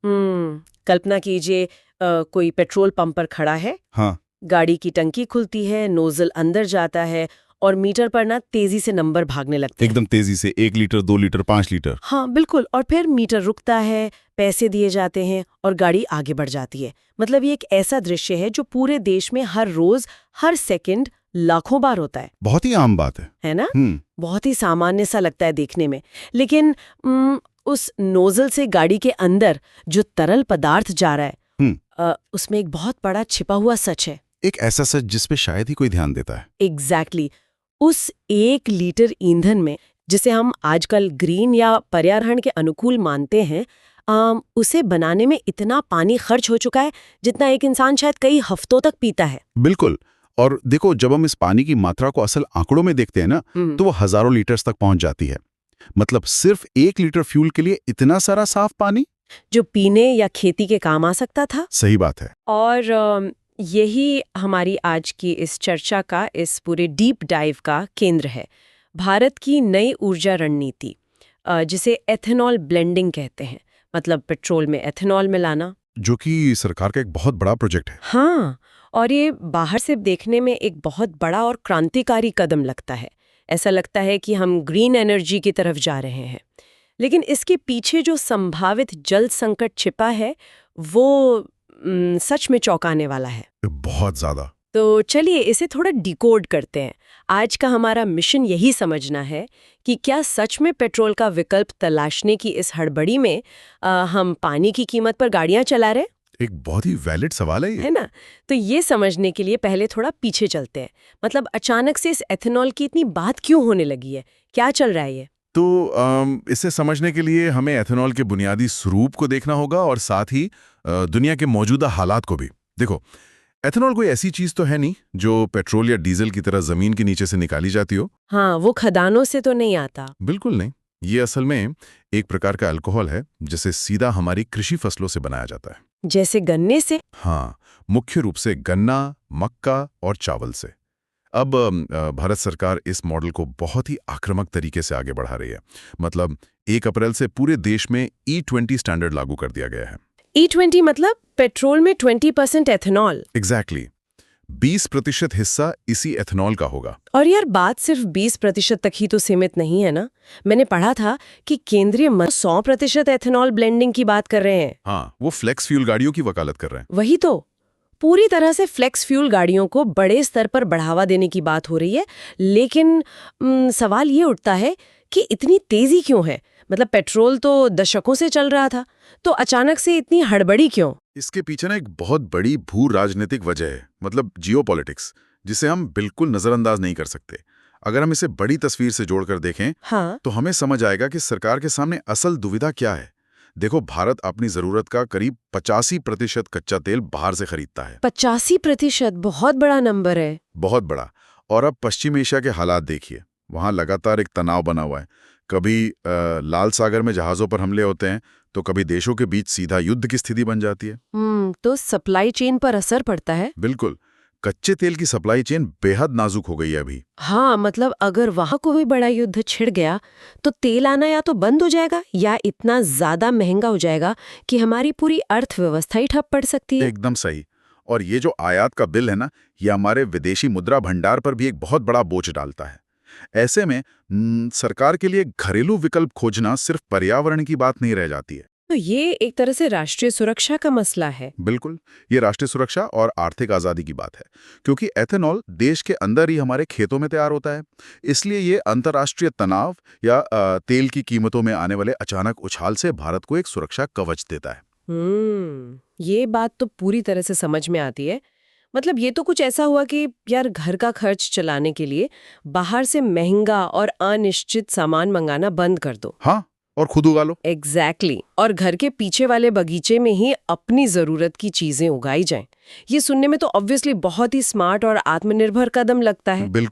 कल्पना कीजिए कोई petrol pump पर खड़ा है। हाँ, गाड़ी की टंकी खुलती है, नोजल अंदर जाता है और मीटर पर ना तेजी से नंबर भागने लगते हैं। एकदम तेजी से 1 लीटर, 2 लीटर, 5 लीटर। हाँ बिल्कुल, और फिर मीटर रुकता है, पैसे दिए जाते हैं और गाड़ी आगे बढ़ जाती है। मतलब ये एक ऐसा दृश्य है जो पूरे देश में हर रोज, हर सेकंड लाखों बार होता बहुत ही आम बात है ना? हम्म बहुत ही सामान्य सा लगता है देखने में, लेकिन उस नोजल से गाड़ी के अंदर जो तरल पदार्थ जा रहा है उसमें एक बहुत बड़ा छिपा हुआ सच है। एक ऐसा सच जिस पे शायद ही कोई ध्यान देता है। एग्जैक्टली उस 1 लीटर ईंधन में, जिसे हम आजकल ग्रीन या पर्यावरण के अनुकूल मानते हैं, उसे बनाने में इतना पानी खर्च हो चुका है जितना एक इंसान शायद कई हफ्तों तक पीता है। बिल्कुल। और देखो, जब हम इस पानी की मात्रा को असल आंकड़ों में देखते हैं ना, तो वो हजारों लीटर्स तक पहुंच जाती है। मतलब सिर्फ 1 लीटर फ्यूल के लिए इतना सारा साफ पानी, जो पीने या खेती के काम आ सकता था। सही बात है। और यही हमारी आज की इस चर्चा का, इस पूरे डीप डाइव का केंद्र है। भारत की नई ऊर्जा रणनीति, जिसे एथेनॉल ब्लेंडिंग कहते हैं, मतलब पेट्रोल में एथेनॉल मिलाना, जो कि सरकार का एक बहुत बड़ा प्रोजेक्ट है। हाँ, और ये बाहर से देखने में एक बहुत बड़ा और क्रांतिकारी कदम लगता है। ऐसा लगता है कि हम ग्रीन एनर्जी की तरफ जा रहे हैं, लेकिन इसके पीछे जो संभावित जल संकट छिपा है वो सच में चौंकाने वाला है। बहुत ज्यादा। तो चलिए इसे थोड़ा डिकोड करते हैं। आज का हमारा मिशन यही समझना है कि क्या सच में पेट्रोल का विकल्प तलाशने की इस हड़बड़ी में हम पानी की कीमत पर गाड़ियां चला रहे हैं? एक बहुत ही वैलिड सवाल है ये। है ना? तो ये समझने के लिए पहले थोड़ा पीछे चलते हैं। मतलब अचानक से इस एथेनॉल की इतनी बात क्यों होने लगी है? क्या चल रहा है ये? तो इसे समझने के लिए हमें एथेनॉल के बुनियादी स्वरूप को देखना होगा और साथ ही दुनिया के मौजूदा हालात को भी। देखो, एथेनॉल कोई ऐसी चीज तो है नहीं जो पेट्रोल या डीजल की तरह जमीन के नीचे से निकाली जाती हो। हाँ, वो खदानों से तो नहीं आता। बिल्कुल नहीं। ये असल में एक प्रकार का अल्कोहल है जिसे सीधा हमारी कृषि फसलों से बनाया जाता है। जैसे गन्ने से? हाँ, मुख्य रूप से गन्ना, मक्का और चावल से। अब भारत सरकार इस मॉडल को बहुत ही आक्रामक तरीके से आगे बढ़ा रही है। मतलब 1 अप्रैल से पूरे देश में E20 स्टैंडर्ड लागू कर दिया गया है। E20 मतलब पेट्रोल में 20% एथेनॉल? एग्जैक्टली 20% हिस्सा इसी एथेनॉल का होगा। और यार, बात सिर्फ 20% तक ही तो सीमित नहीं है ना। मैंने पढ़ा था कि केंद्रीय मंत्री 100% एथेनॉल ब्लेंडिंग की बात कर रहे हैं। हाँ, वो फ्लेक्स फ्यूल गाड़ियों की वकालत कर रहे हैं। वही तो, पूरी तरह से फ्लेक्स फ्यूल गाड़ियों को बड़े स्तर पर बढ़ावा देने की बात हो रही है। लेकिन सवाल ये उठता है कि इतनी तेजी क्यों है? मतलब पेट्रोल तो दशकों से चल रहा था, तो अचानक से इतनी हड़बड़ी क्यों? इसके पीछे ना एक बहुत बड़ी भू राजनीतिक वजह है, मतलब जियोपॉलिटिक्स, जिसे हम बिल्कुल नजरअंदाज नहीं कर सकते। अगर हम इसे बड़ी तस्वीर से जोड़कर देखें, हाँ, तो हमें समझ आएगा कि सरकार के सामने असल दुविधा क्या है। देखो, भारत अपनी जरूरत का करीब 85% कच्चा तेल बाहर से खरीदता है। 85% बहुत बड़ा नंबर है। बहुत बड़ा। और अब पश्चिम एशिया के हालात देखिए, वहां लगातार एक तनाव बना हुआ है। कभी लाल सागर में जहाजों पर हमले होते हैं, तो कभी देशों के बीच सीधा युद्ध की स्थिति बन जाती है। तो सप्लाई चेन पर असर पड़ता है। बिल्कुल। कच्चे तेल की सप्लाई चेन बेहद नाजुक हो गई है अभी। हाँ, मतलब अगर वहां कोई बड़ा युद्ध छिड़ गया तो तेल आना या तो बंद हो जाएगा या इतना ज्यादा महंगा हो जाएगा कि हमारी पूरी अर्थव्यवस्था ही ठप पड़ सकती है। एकदम सही। और ये जो आयात का बिल है ना, ये हमारे विदेशी मुद्रा भंडार पर भी एक बहुत बड़ा बोझ डालता है। ऐसे में सरकार के लिए घरेलू विकल्प खोजना सिर्फ पर्यावरण की बात नहीं रह जाती है। तो ये एक तरह से राष्ट्रीय सुरक्षा का मसला है। बिल्कुल, ये राष्ट्रीय सुरक्षा और आर्थिक आजादी की बात है, क्योंकि एथेनॉल देश के अंदर ही हमारे खेतों में तैयार होता है। इसलिए ये अंतर्राष्ट्रीय तनाव या तेल की कीमतों में आने वाले अचानक उछाल से भारत को एक सुरक्षा कवच देता है। ये बात तो पूरी तरह से समझ में आती है। मतलब ये तो कुछ ऐसा हुआ कि यार, घर का खर्च चलाने के लिए बाहर से महंगा और अनिश्चित सामान मंगाना बंद कर दो। हाँ, और खुद उगा लो। एग्जैक्टली और घर के पीछे वाले बगीचे में ही अपनी जरूरत की चीजें उगाई जाएं। ये सुनने में तो ऑब्वियसली बहुत ही स्मार्ट और आत्मनिर्भर कदम लगता है। बिल्कुल।